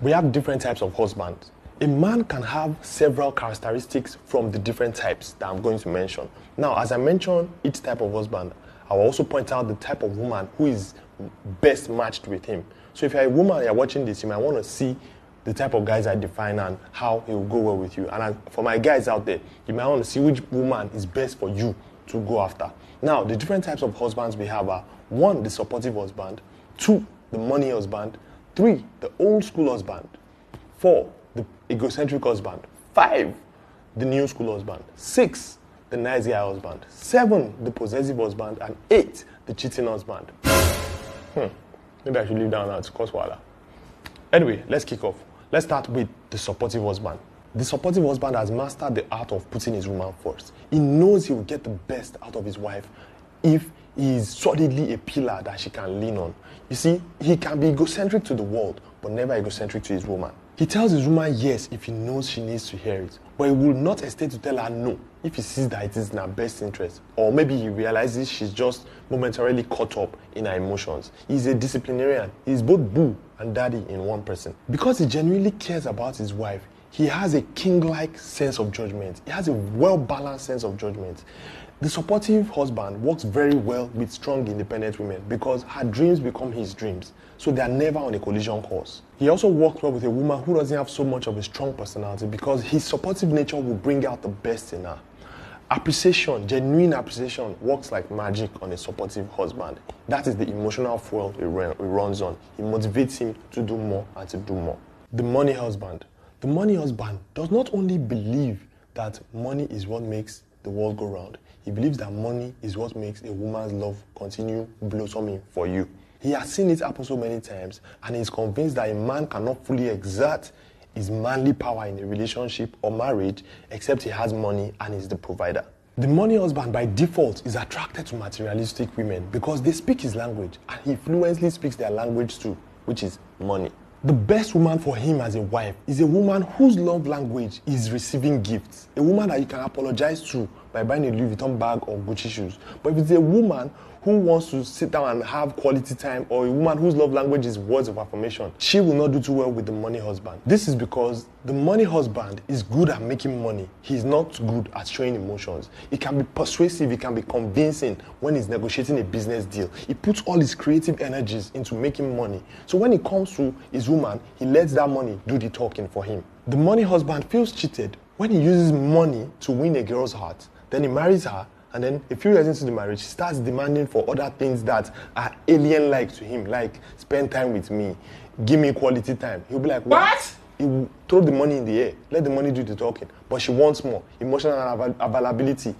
We have different types of husbands. A man can have several characteristics from the different types that I'm going to mention. Now, as I mention each type of husband, I will also point out the type of woman who is best matched with him. So if you're a woman and you're watching this, you might want to see the type of guys I define and how it will go well with you. And for my guys out there, you might want to see which woman is best for you to go after. Now, the different types of husbands we have are 1, the supportive husband, 2, the money husband, 3, the old school husband, 4, the egocentric husband, 5, the new school husband, 6, the nice guy husband, 7, the possessive husband, and 8, the cheating husband. Maybe I should leave down now to cause wahala. Anyway, let's kick off. Let's start with the supportive husband. The supportive husband has mastered the art of putting his woman first. He knows he will get the best out of his wife if he is solidly a pillar that she can lean on. You see, he can be egocentric to the world, but never egocentric to his woman. He tells his woman yes if he knows she needs to hear it, but he will not hesitate to tell her no if he sees that it is in her best interest, or maybe he realizes she's just momentarily caught up in her emotions. He's a disciplinarian. He's both boo and daddy in one person. Because he genuinely cares about his wife, he has a king-like sense of judgment. He has a well-balanced sense of judgment. The supportive husband works very well with strong, independent women because her dreams become his dreams, so they are never on a collision course. He also works well with a woman who doesn't have so much of a strong personality because his supportive nature will bring out the best in her. Appreciation, genuine appreciation, works like magic on a supportive husband. That is the emotional fuel he runs on. It motivates him to do more and to do more. The money husband. The money husband does not only believe that money is what makes the world go round, he believes that money is what makes a woman's love continue blossoming for you. He has seen it happen so many times, and is convinced that a man cannot fully exert his manly power in a relationship or marriage except he has money and is the provider. The money husband by default is attracted to materialistic women because they speak his language, and he fluently speaks their language too, which is money. The best woman for him as a wife is a woman whose love language is receiving gifts. A woman that you can apologize to by buying a Louis Vuitton bag or Gucci shoes. But if it's a woman who wants to sit down and have quality time, or a woman whose love language is words of affirmation, she will not do too well with the money husband. This is because the money husband is good at making money. He's not good at showing emotions. He can be persuasive, he can be convincing when he's negotiating a business deal. He puts all his creative energies into making money. So when it comes to his woman, he lets that money do the talking for him. The money husband feels cheated when he uses money to win a girl's heart. Then he marries her, and then a few years into the marriage, he starts demanding for other things that are alien-like to him, like spend time with me, give me quality time. He'll be like, what? He will throw the money in the air, let the money do the talking. But she wants more, emotional availability.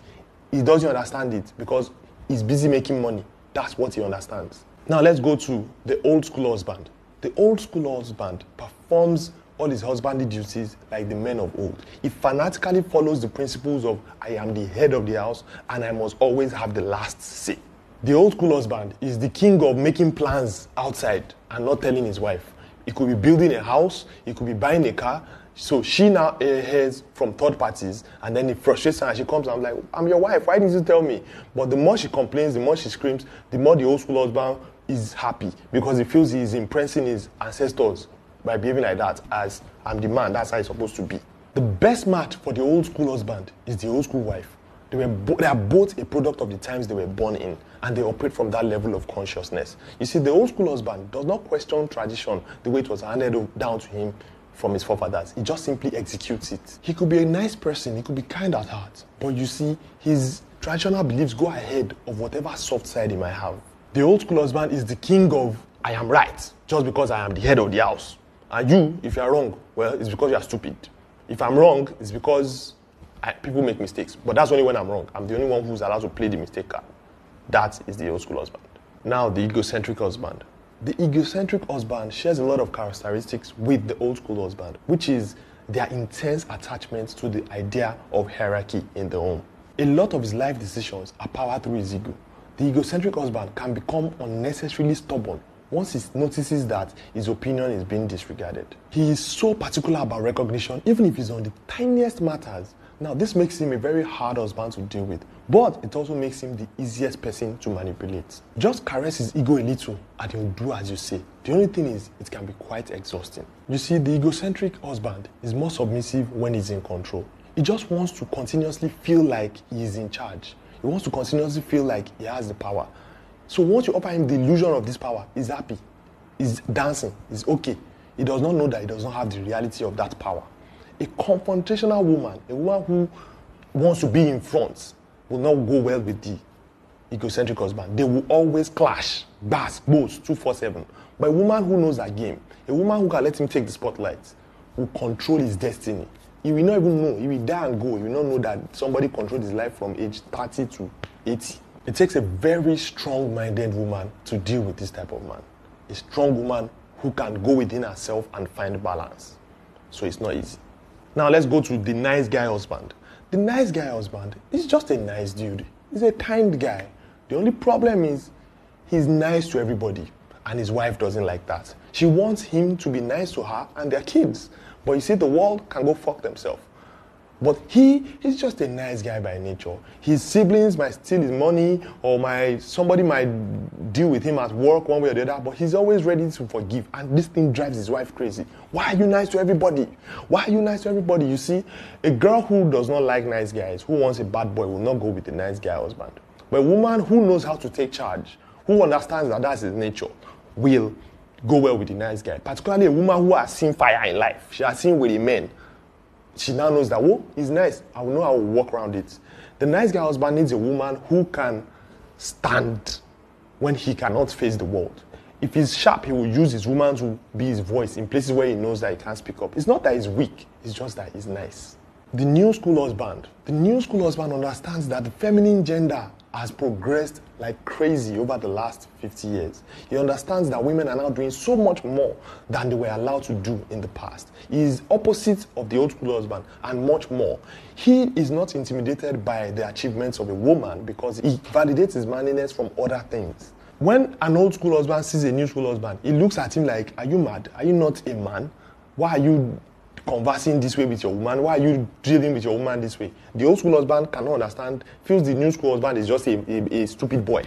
He doesn't understand it because he's busy making money. That's what he understands. Now let's go to the old school husband. The old school husband performs all his husbandly duties like the men of old. He fanatically follows the principles of I am the head of the house and I must always have the last say. The old school husband is the king of making plans outside and not telling his wife. He could be building a house, he could be buying a car, so she now hears from third parties, and then it frustrates her and she comes and I'm like, I'm your wife, why didn't you tell me? But the more she complains, the more she screams, the more the old school husband is happy because he feels he is impressing his ancestors by behaving like that, as I'm the man, that's how it's supposed to be. The best match for the old school husband is the old school wife. They are both a product of the times they were born in, and they operate from that level of consciousness. You see, the old school husband does not question tradition the way it was handed down to him from his forefathers. He just simply executes it. He could be a nice person, he could be kind at heart, but you see, his traditional beliefs go ahead of whatever soft side he might have. The old school husband is the king of I am right, just because I am the head of the house. And you, if you are wrong, well, it's because you are stupid. If I'm wrong, it's because people make mistakes. But that's only when I'm wrong. I'm the only one who's allowed to play the mistake card. That is the old school husband. Now, the egocentric husband. The egocentric husband shares a lot of characteristics with the old school husband, which is their intense attachment to the idea of hierarchy in the home. A lot of his life decisions are powered through his ego. The egocentric husband can become unnecessarily stubborn once he notices that his opinion is being disregarded. He is so particular about recognition, even if it's on the tiniest matters, Now, this makes him a very hard husband to deal with, but it also makes him the easiest person to manipulate. Just caress his ego a little and he'll do as you say. The only thing is, it can be quite exhausting. You see, the egocentric husband is more submissive when he's in control. He just wants to continuously feel like he is in charge. He wants to continuously feel like he has the power. So once you offer him the illusion of this power, he's happy, he's dancing, he's okay. He does not know that he does not have the reality of that power. A confrontational woman, a woman who wants to be in front, will not go well with the egocentric husband. They will always clash, bash, boast, 247. But a woman who knows her game, a woman who can let him take the spotlight, will control his destiny. He will not even know. He will die and go. He will not know that somebody controlled his life from age 30 to 80. It takes a very strong-minded woman to deal with this type of man. A strong woman who can go within herself and find balance. So it's not easy. Now let's go to the nice guy husband. The nice guy husband is just a nice dude. He's a kind guy. The only problem is he's nice to everybody, and his wife doesn't like that. She wants him to be nice to her and their kids. But you see, the world can go fuck themselves. But he's just a nice guy by nature. His siblings might steal his money, or somebody might deal with him at work one way or the other, but he's always ready to forgive. And this thing drives his wife crazy. Why are you nice to everybody? Why are you nice to everybody? You see, a girl who does not like nice guys, who wants a bad boy, will not go with the nice guy husband. But a woman who knows how to take charge, who understands that that's his nature, will go well with the nice guy. Particularly a woman who has seen fire in life. She has seen with a man. She now knows that, oh, he's nice. I will know how to walk around it. The nice guy husband needs a woman who can stand when he cannot face the world. If he's sharp, he will use his woman to be his voice in places where he knows that he can't speak up. It's not that he's weak. It's just that he's nice. The new school husband. The new school husband understands that the feminine gender has progressed like crazy over the last 50 years. He understands that women are now doing so much more than they were allowed to do in the past. He is opposite of the old school husband and much more. He is not intimidated by the achievements of a woman because he validates his manliness from other things. When an old school husband sees a new school husband, he looks at him like, are you mad? Are you not a man? Why are you conversing this way with your woman? Why are you dealing with your woman this way? The old school husband cannot understand, feels the new school husband is just a stupid boy.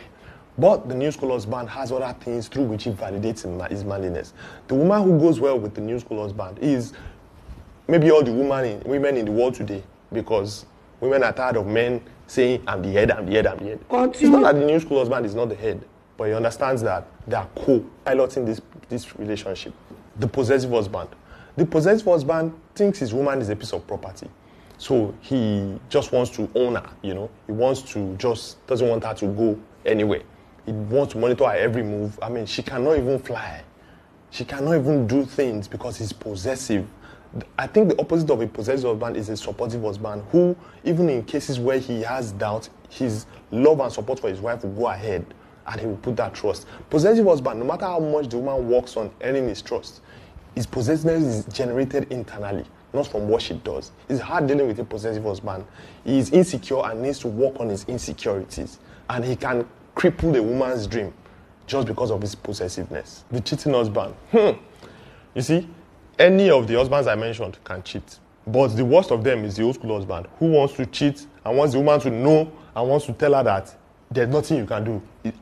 But the new school husband has other things through which he validates his manliness. The woman who goes well with the new school husband is maybe all the women in the world today, because women are tired of men saying, I'm the head, I'm the head, I'm the head. It's not that the new school husband is not the head, but he understands that they are co-piloting this relationship. The possessive husband. The possessive husband thinks his woman is a piece of property. So he just wants to own her, He doesn't want her to go anywhere. He wants to monitor her every move. I mean, she cannot even fly. She cannot even do things because he's possessive. I think the opposite of a possessive husband is a supportive husband who, even in cases where he has doubt, his love and support for his wife will go ahead and he will put that trust. Possessive husband, no matter how much the woman works on earning his trust, his possessiveness is generated internally, not from what she does. It's hard dealing with a possessive husband. He is insecure and needs to work on his insecurities. And he can cripple a woman's dream just because of his possessiveness. The cheating husband. You see, any of the husbands I mentioned can cheat. But the worst of them is the old school husband who wants to cheat and wants the woman to know and wants to tell her that there's nothing you can do.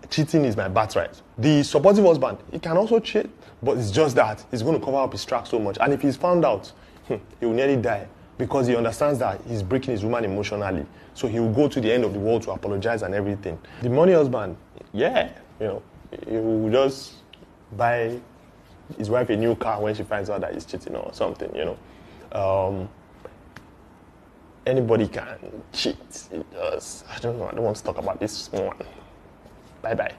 Cheating is my birthright. The supportive husband, he can also cheat, but it's just that he's going to cover up his tracks so much. And if he's found out, he will nearly die because he understands that he's breaking his woman emotionally. So he will go to the end of the world to apologize and everything. The money husband, he will just buy his wife a new car when she finds out that he's cheating or something, Anybody can cheat. I don't know. I don't want to talk about this one. Bye-bye.